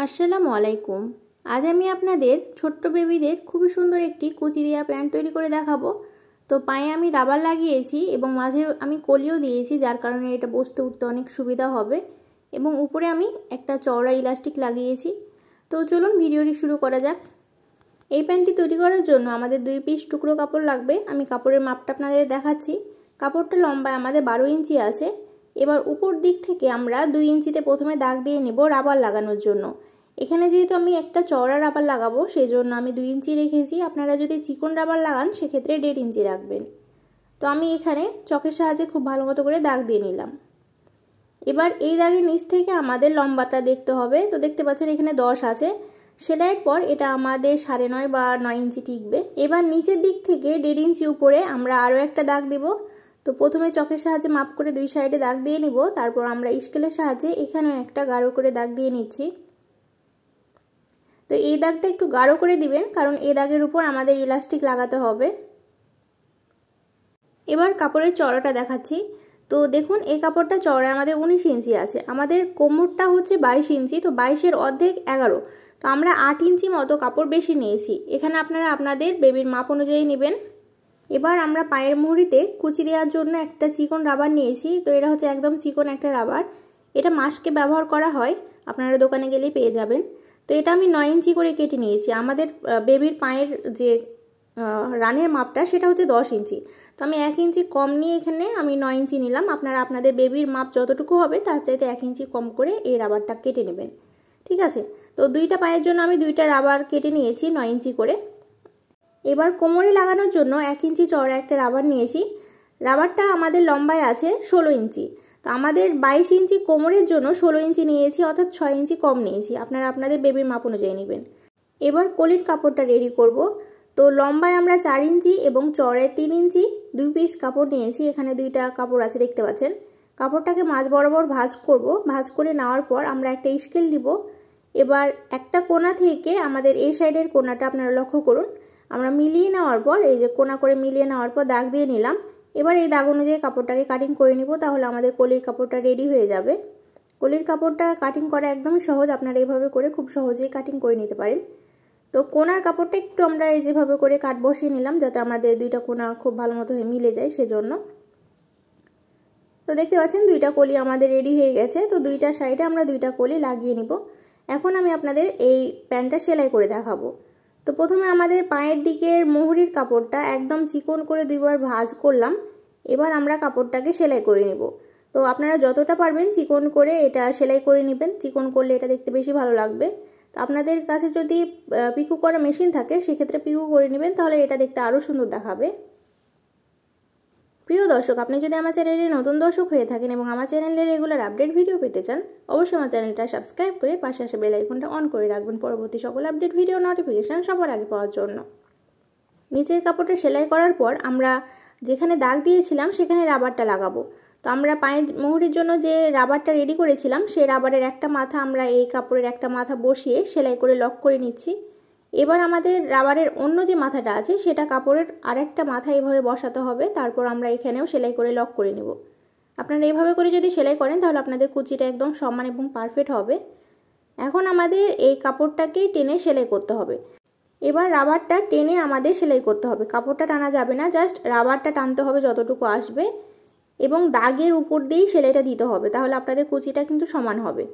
আসসালামু আলাইকুম। আজ আমি আপনাদের ছোট্ট বেবিদের খুবই সুন্দর একটি কুচি দেওয়া প্যান্ট তৈরি করে দেখাবো। তো পায়ে আমি রাবার লাগিয়েছি এবং মাঝে আমি কলিও দিয়েছি, যার কারণে এটা বসতে উঠতে অনেক সুবিধা হবে। এবং উপরে আমি একটা চওড়া ইলাস্টিক লাগিয়েছি। তো চলুন ভিডিওটি শুরু করা যাক। এই প্যান্টটি তৈরি করার জন্য আমাদের 2 পিস টুকরো কাপড় লাগবে। আমি কাপড়ের মাপটা আপনাদের দেখাচ্ছি। কাপড়টা লম্বায় আমাদের 12 ইঞ্চি আছে। এবার উপর দিক থেকে আমরা 2 ইঞ্চিতে প্রথমে দাগ দিয়ে নেব রাবার লাগানোর জন্য। এখানে যেহেতু আমি একটা চওড়া রাবার লাগাবো, সেই জন্য আমি 2 ইঞ্চি রেখেছি। আপনারা যদি চিকন রাবার লাগান সেক্ষেত্রে 1.5 ইঞ্চি রাখবেন। তো আমি এখানে চকের সাহায্যে খুব ভালো মতো করে দাগ দিয়ে নিলাম। এবার এই দাগের নিচ থেকে আমাদের লম্বাটা দেখতে হবে। তো দেখতে পাচ্ছেন এখানে 10 আছে। সেলাইয়ের পর এটা আমাদের 9.5 বা 9 ইঞ্চি টিকবে। এবার নিচের দিক থেকে 1.5 ইঞ্চি উপরে আমরা আরও একটা দাগ দিব। তো প্রথমে চকের সাহায্যে মাপ করে 2 সাইডে দাগ দিয়ে নিব। তারপর আমরা স্কেলের সাহায্যে এখানেও একটা গাঢ় করে দাগ দিয়ে নিচ্ছি। তো এই দাগটা একটু গাঢ় করে দিবেন, কারণ এই দাগের উপর আমাদের ইলাস্টিক লাগাতে হবে। এবার কাপড়ের চওড়াটা দেখাচ্ছি। তো দেখুন এই কাপড়টা চওড়া আমাদের 19 ইঞ্চি আছে। আমাদের কোমরটা হচ্ছে 22 ইঞ্চি। তো 22-এর অর্ধেক 11। তো আমরা 8 ইঞ্চি মতো কাপড় বেশি নিয়েছি। এখানে আপনারা আপনাদের বেবির মাপ অনুযায়ী নেবেন। এবার আমরা পায়ের মুহুরিতে কুচি দেওয়ার জন্য একটা চিকন রাবার নিয়েছি। তো এটা হচ্ছে একদম চিকন একটা রাবার। এটা মাসকে ব্যবহার করা হয়, আপনারা দোকানে গেলেই পেয়ে যাবেন। তো এটা আমি 9 ইঞ্চি করে কেটে নিয়েছি। আমাদের বেবির পায়ের যে রানের মাপটা সেটা হচ্ছে 10 ইঞ্চি। তো আমি 1 ইঞ্চি কম নিয়ে এখানে আমি 9 ইঞ্চি নিলাম। আপনারা আপনাদের বেবির মাপ যতটুকু হবে তার চাইতে 1 ইঞ্চি কম করে এই রাবারটা কেটে নেবেন। ঠিক আছে। তো 2টা পায়ের জন্য আমি 2টা রাবার কেটে নিয়েছি 9 ইঞ্চি করে। এবার কোমরে লাগানোর জন্য 1 ইঞ্চি চওড়া একটা রাবার নিয়েছি। রাবারটা আমাদের লম্বায় আছে 16 ইঞ্চি। তো আমাদের 22 ইঞ্চি কোমরের জন্য 16 ইঞ্চি নিয়েছি, অর্থাৎ 6 ইঞ্চি কম নিয়েছি। আপনারা আপনাদের বেবির মাপ অনুযায়ী নেবেন। এবার কলির কাপড়টা রেডি করব। তো লম্বায় আমরা 4 ইঞ্চি এবং চওড়ায় 3 ইঞ্চি 2 পিস কাপড় নিয়েছি। এখানে 2টা কাপড় আছে দেখতে পাচ্ছেন। কাপড়টাকে মাঝ বরাবর ভাঁজ করব। ভাঁজ করে নেওয়ার পর আমরা একটা স্কেল নিব। এবার একটা কোণা থেকে আমাদের এই সাইডের কোণাটা আপনারা লক্ষ্য করুন। আমরা মিলিয়ে নেওয়ার পর এই যে কোণা করে মিলিয়ে নেওয়ার পর দাগ দিয়ে নিলাম। এবার এই দাগ অনুযায়ী কাপড়টাকে কাটিং করে নিব, তাহলে আমাদের কলির কাপড়টা রেডি হয়ে যাবে। কলির কাপড়টা কাটিং করা একদমই সহজ। আপনারা এইভাবে করে খুব সহজেই কাটিং করে নিতে পারেন। তো কোণার কাপড়টা একটু আমরা এই যেভাবে করে কাট বসিয়ে নিলাম, যাতে আমাদের 2টা কোণা খুব ভালো মতো মিলে যায় সেজন্য। তো দেখতে পাচ্ছেন 2টা কলি আমাদের রেডি হয়ে গেছে। তো 2টা সাইডে আমরা 2টা কলি লাগিয়ে নিব। এখন আমি আপনাদের এই প্যান্টটা সেলাই করে দেখাবো। তো প্রথমে আমাদের পায়ের দিকের মুহুরির কাপড়টা একদম চিকন করে 2বার ভাঁজ করলাম। এবার আমরা কাপড়টাকে সেলাই করে নিব। তো আপনারা যতটা পারবেন চিকন করে এটা সেলাই করে নেবেন। চিকন করলে এটা দেখতে বেশি ভালো লাগবে। তো আপনাদের কাছে যদি পিকো করা মেশিন থাকে সেক্ষেত্রে পিকো করে নেবেন, তাহলে এটা দেখতে আরও সুন্দর দেখাবে। প্রিয় দর্শক, আপনি যদি আমার চ্যানেলে নতুন দর্শক হয়ে থাকেন এবং আমার চ্যানেলের রেগুলার আপডেট ভিডিও পেতে চান, অবশ্যই আমার চ্যানেলটা সাবস্ক্রাইব করে পাশে আসা বেল আইকনটা অন করে রাখবেন পরবর্তী সকল আপডেট ভিডিও নোটিফিকেশান সবার আগে পাওয়ার জন্য। নিচের কাপড়টা সেলাই করার পর আমরা যেখানে দাগ দিয়েছিলাম সেখানে রাবারটা লাগাবো। তো আমরা পায়ের মুহুরির জন্য যে রাবারটা রেডি করেছিলাম সেই রাবারের একটা মাথা আমরা এই কাপড়ের একটা মাথা বসিয়ে সেলাই করে লক করে নিচ্ছি। এবার আমাদের রাবারের অন্য যে মাথাটা আছে সেটা কাপড়ের আরেকটা মাথা এভাবে বসাতে হবে। তারপর আমরা এখানেও সেলাই করে লক করে নেব। আপনারা এইভাবে করে যদি সেলাই করেন তাহলে আপনাদের কুচিটা একদম সমান এবং পারফেক্ট হবে। এখন আমাদের এই কাপড়টাকেই টেনে সেলাই করতে হবে। এবার রাবারটা টেনে আমাদের সেলাই করতে হবে। কাপড়টা টানা যাবে না, জাস্ট রাবারটা টানতে হবে যতটুকু আসবে এবং দাগের উপর দিয়েই সেলাইটা দিতে হবে, তাহলে আপনাদের কুচিটা কিন্তু সমান হবে।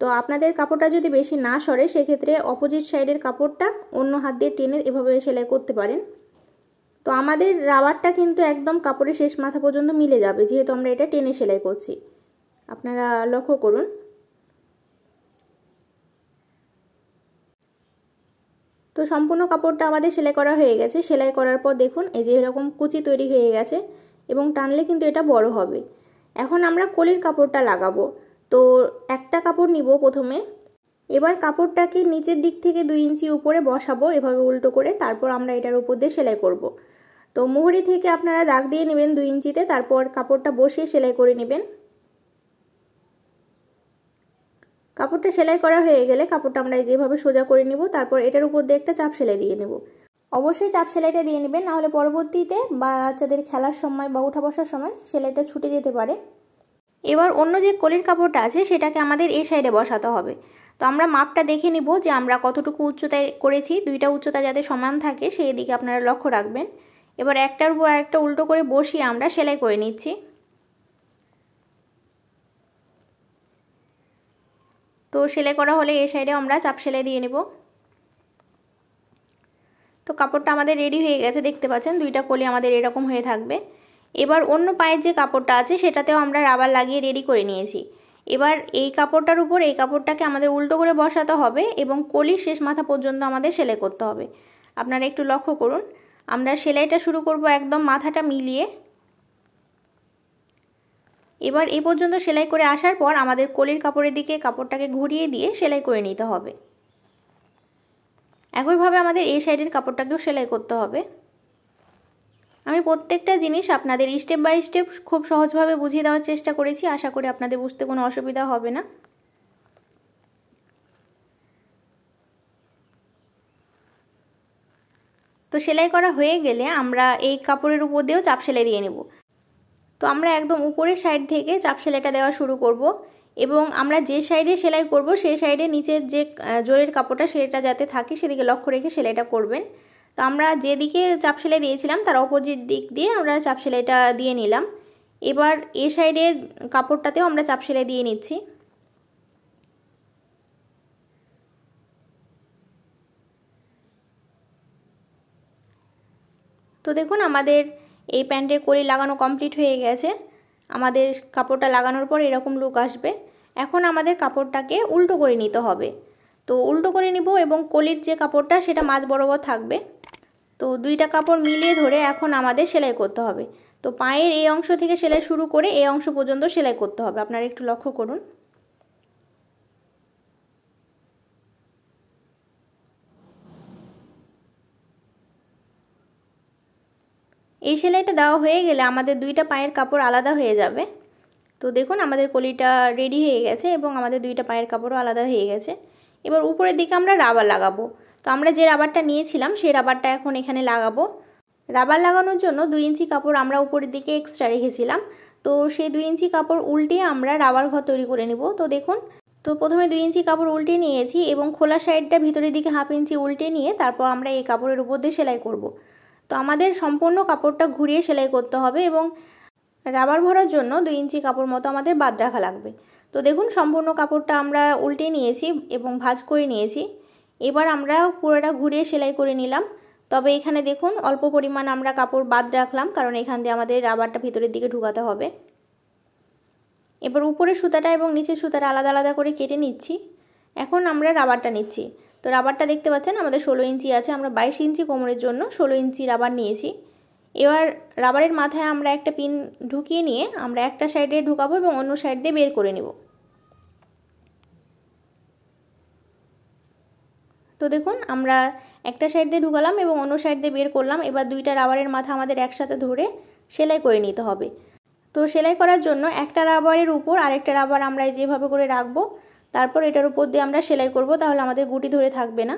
তো আপনাদের কাপড়টা যদি বেশি না সরে সেক্ষেত্রে অপোজিট সাইডের কাপড়টা অন্য হাত দিয়ে টেনে এভাবে সেলাই করতে পারেন। তো আমাদের রাবারটা কিন্তু একদম কাপড়ের শেষ মাথা পর্যন্ত মিলে যাবে, যেহেতু আমরা এটা টেনে সেলাই করছি। আপনারা লক্ষ্য করুন। তো সম্পূর্ণ কাপড়টা আমাদের সেলাই করা হয়ে গেছে। সেলাই করার পর দেখুন এই যে এরকম কুচি তৈরি হয়ে গেছে এবং টানলে কিন্তু এটা বড় হবে। এখন আমরা কলির কাপড়টা লাগাবো। তো একটা কাপড় নিব প্রথমে। এবার কাপড়টাকে নিচের দিক থেকে 2 ইঞ্চি উপরে বসাবো এভাবে উল্টো করে। তারপর আমরা এটার উপর দিয়ে সেলাই করব। তো মুহুরি থেকে আপনারা দাগ দিয়ে নেবেন 2 ইঞ্চিতে, তারপর কাপড়টা বসিয়ে সেলাই করে নেবেন। কাপড়টা সেলাই করা হয়ে গেলে কাপড়টা আমরা যেভাবে সোজা করে নিব, তারপর এটার উপর দিয়ে একটা চাপ সেলাই দিয়ে নেব। অবশ্যই চাপ সেলাইটা দিয়ে নেবেন, নাহলে পরবর্তীতে বাচ্চাদের খেলার সময় বা উঠা বসার সময় সেলাইটা ছুটে যেতে পারে। এবার অন্য যে কলির কাপড়টা আছে সেটাকে আমাদের এই সাইডে বসাতে হবে। তো আমরা মাপটা দেখে নিব যে আমরা কতটুকু উচ্চতায় করেছি, দুইটা উচ্চতা যাতে সমান থাকে সেই দিকে আপনারা লক্ষ্য রাখবেন। এবার একটার উপর আরেকটা উল্টো করে বসিয়ে আমরা সেলাই করে নিচ্ছি। তো সেলাই করা হলে এই সাইডে আমরা চাপ সেলাই দিয়ে নেব। তো কাপড়টা আমাদের রেডি হয়ে গেছে, দেখতে পাচ্ছেন দুইটা কলি আমাদের এরকম হয়ে থাকবে। এবার অন্য পায়ের যে কাপড়টা আছে সেটাতেও আমরা রাবার লাগিয়ে রেডি করে নিয়েছি। এবার এই কাপড়টার উপর এই কাপড়টাকে আমাদের উল্টো করে বসাতে হবে এবং কলির শেষ মাথা পর্যন্ত আমাদের সেলাই করতে হবে। আপনারা একটু লক্ষ্য করুন, আমরা সেলাইটা শুরু করব একদম মাথাটা মিলিয়ে। এবার এই পর্যন্ত সেলাই করে আসার পর আমাদের কলির কাপড়ের দিকে কাপড়টাকে ঘুরিয়ে দিয়ে সেলাই করে নিতে হবে। একইভাবে আমাদের এই সাইডের কাপড়টাকেও সেলাই করতে হবে। আমি প্রত্যেকটা জিনিস আপনাদের স্টেপ বাই স্টেপ খুব সহজভাবে বুঝিয়ে দেওয়ার চেষ্টা করেছি, আশা করি আপনাদের বুঝতে কোনো অসুবিধা হবে না। তো সেলাই করা হয়ে গেলে আমরা এই কাপড়ের উপর দিয়েও চাপ সেলাই দিয়ে নেব। তো আমরা একদম উপরের সাইড থেকে চাপ সেলাইটা দেওয়া শুরু করব এবং আমরা যে সাইডে সেলাই করব সেই সাইডে নিচের যে জোরের কাপড়টা সেটা যাতে থাকে সেদিকে লক্ষ্য রেখে সেলাইটা করবেন। তো আমরা যেদিকে চাপ সেলাই দিয়েছিলাম তার অপোজিট দিক দিয়ে আমরা চাপ সেলাইটা দিয়ে নিলাম। এবার এই সাইডের কাপড়টাতেও আমরা চাপ সেলাই দিয়ে নিচ্ছি। তো দেখুন আমাদের এই প্যান্টের কলি লাগানো কমপ্লিট হয়ে গেছে। আমাদের কাপড়টা লাগানোর পর এরকম লুক আসবে। এখন আমাদের কাপড়টাকে উল্টো করে নিতে হবে। তো উল্টো করে নিব এবং কলির যে কাপড়টা সেটা মাঝ বরাবর থাকবে। তো দুইটা কাপড় মিলিয়ে ধরে এখন আমাদের সেলাই করতে হবে। তো পায়ের এই অংশ থেকে সেলাই শুরু করে এই অংশ পর্যন্ত সেলাই করতে হবে, আপনারা একটু লক্ষ্য করুন। এই সেলাইটা দেওয়া হয়ে গেলে আমাদের দুইটা পায়ের কাপড় আলাদা হয়ে যাবে। তো দেখুন আমাদের কলিটা রেডি হয়ে গেছে এবং আমাদের দুইটা পায়ের কাপড়ও আলাদা হয়ে গেছে। এবার উপরের দিকে আমরা রাবার লাগাবো। তো আমরা যে রাবারটা নিয়েছিলাম সেই রাবারটা এখন এখানে লাগাবো। রাবার লাগানোর জন্য 2 ইঞ্চি কাপড় আমরা উপরের দিকে এক্সট্রা রেখেছিলাম। তো সেই 2 ইঞ্চি কাপড় উল্টিয়ে আমরা রাবার ঘর তৈরি করে নেব। তো দেখুন, তো প্রথমে 2 ইঞ্চি কাপড় উল্টে নিয়েছি এবং খোলা সাইডটা ভিতরের দিকে 1/2 ইঞ্চি উল্টে নিয়ে তারপর আমরা এই কাপড়ের উপর দিয়ে সেলাই করব। তো আমাদের সম্পূর্ণ কাপড়টা ঘুরিয়ে সেলাই করতে হবে এবং রাবার ভরার জন্য 2 ইঞ্চি কাপড় মতো আমাদের বাদ রাখা লাগবে। তো দেখুন সম্পূর্ণ কাপড়টা আমরা উল্টে নিয়েছি এবং ভাঁজ করে নিয়েছি। এবার আমরা পুরোটা ঘুরিয়ে সেলাই করে নিলাম। তবে এখানে দেখুন অল্প পরিমাণ আমরা কাপড় বাদ রাখলাম, কারণ এখান দিয়ে আমাদের রাবারটা ভিতরের দিকে ঢুকাতে হবে। এবার উপরের সুতাটা এবং নিচের সুতাটা আলাদা আলাদা করে কেটে নিচ্ছি। এখন আমরা রাবারটা নিচ্ছি। তো রাবারটা দেখতে পাচ্ছেন আমাদের 16 ইঞ্চি আছে, আমরা 22 ইঞ্চি কোমরের জন্য 16 ইঞ্চি রাবার নিয়েছি। এবার রাবারের মাথায় আমরা একটা পিন ঢুকিয়ে নিয়ে আমরা একটা সাইডে ঢুকাবো এবং অন্য সাইড দিয়ে বের করে নেব। তো দেখুন আমরা একটা সাইড দিয়ে ঢুকালাম এবং অন্য সাইড দিয়ে বের করলাম। এবার দুইটা রাবারের মাথা আমাদের একসাথে ধরে সেলাই করে নিতে হবে। তো সেলাই করার জন্য একটা রাবারের উপর আরেকটা রাবার আমরা যেভাবে করে রাখবো, তারপর এটার উপর দিয়ে আমরা সেলাই করব, তাহলে আমাদের গুটি ধরে থাকবে না।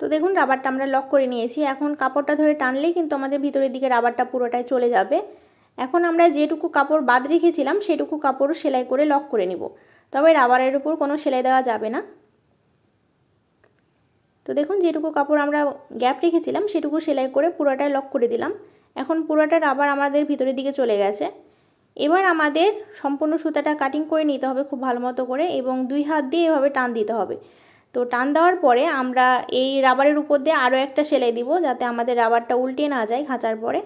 তো দেখুন রাবারটা আমরা লক করে নিয়েছি। এখন কাপড়টা ধরে টানলেই কিন্তু আমাদের ভিতরের দিকে রাবারটা পুরোটাই চলে যাবে। এখন আমরা যেটুকু কাপড় বাদ রেখেছিলাম সেটুকু কাপড় সেলাই করে লক করে নিব, তবে রাবারের উপর কোনো সেলাই দেওয়া যাবে না। তো দেখুন যেটুকু কাপড় আমরা গ্যাপ রেখেছিলাম সেটুকু সেলাই করে পুরোটাই লক করে দিলাম। এখন পুরোটা রাবার আমাদের ভিতরের দিকে চলে গেছে। এবার আমাদের সম্পূর্ণ সুতাটা কাটিং করে নিতে হবে খুব ভালো মতো করে এবং 2 হাত দিয়ে এভাবে টান দিতে হবে। তো টান দেওয়ার পরে আমরা এই রাবারের উপর দিয়ে আরও একটা সেলাই দিব, যাতে আমাদের রাবারটা উল্টে না যায় খাঁচার পরে।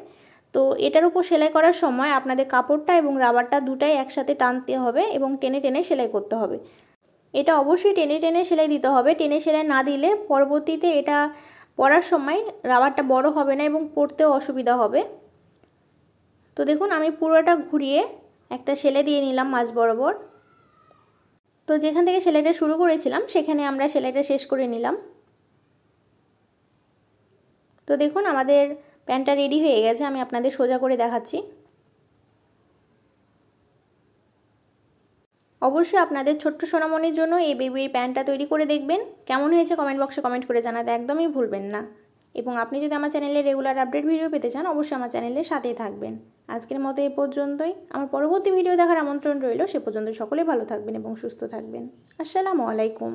তো এটার উপর সেলাই করার সময় আপনাদের কাপড়টা এবং রাবারটা দুটাই একসাথে টানতে হবে এবং টেনে টেনে সেলাই করতে হবে। এটা অবশ্যই টেনে টেনে সেলাই দিতে হবে, টেনে সেলাই না দিলে পরবর্তীতে এটা পরার সময় রাবারটা বড় হবে না এবং পরতেও অসুবিধা হবে। তো দেখুন আমি পুরোটা ঘুরিয়ে একটা সেলাই দিয়ে নিলাম মাঝ বরাবর। তো যেখান থেকে সেলাইটা শুরু করেছিলাম সেখানে আমরা সেলাইটা শেষ করে নিলাম। তো দেখুন আমাদের প্যান্টটা রেডি হয়ে গেছে, আমি আপনাদের সোজা করে দেখাচ্ছি। অবশ্যই আপনাদের ছোট্ট সোনামণির জন্য এই বেবির প্যান্টটা তৈরি করে দেখবেন। কেমন হয়েছে কমেন্ট বক্সে কমেন্ট করে জানাতে একদমই ভুলবেন না। এবং আপনি যদি আমার চ্যানেলে রেগুলার আপডেট ভিডিও পেতে চান অবশ্যই আমার চ্যানেলের সাথেই থাকবেন। আজকের মতো এই পর্যন্তই। আমার পরবর্তী ভিডিও দেখার আমন্ত্রণ রইল। সে পর্যন্ত সকলে ভালো থাকবেন এবং সুস্থ থাকবেন। আসসালামু আলাইকুম।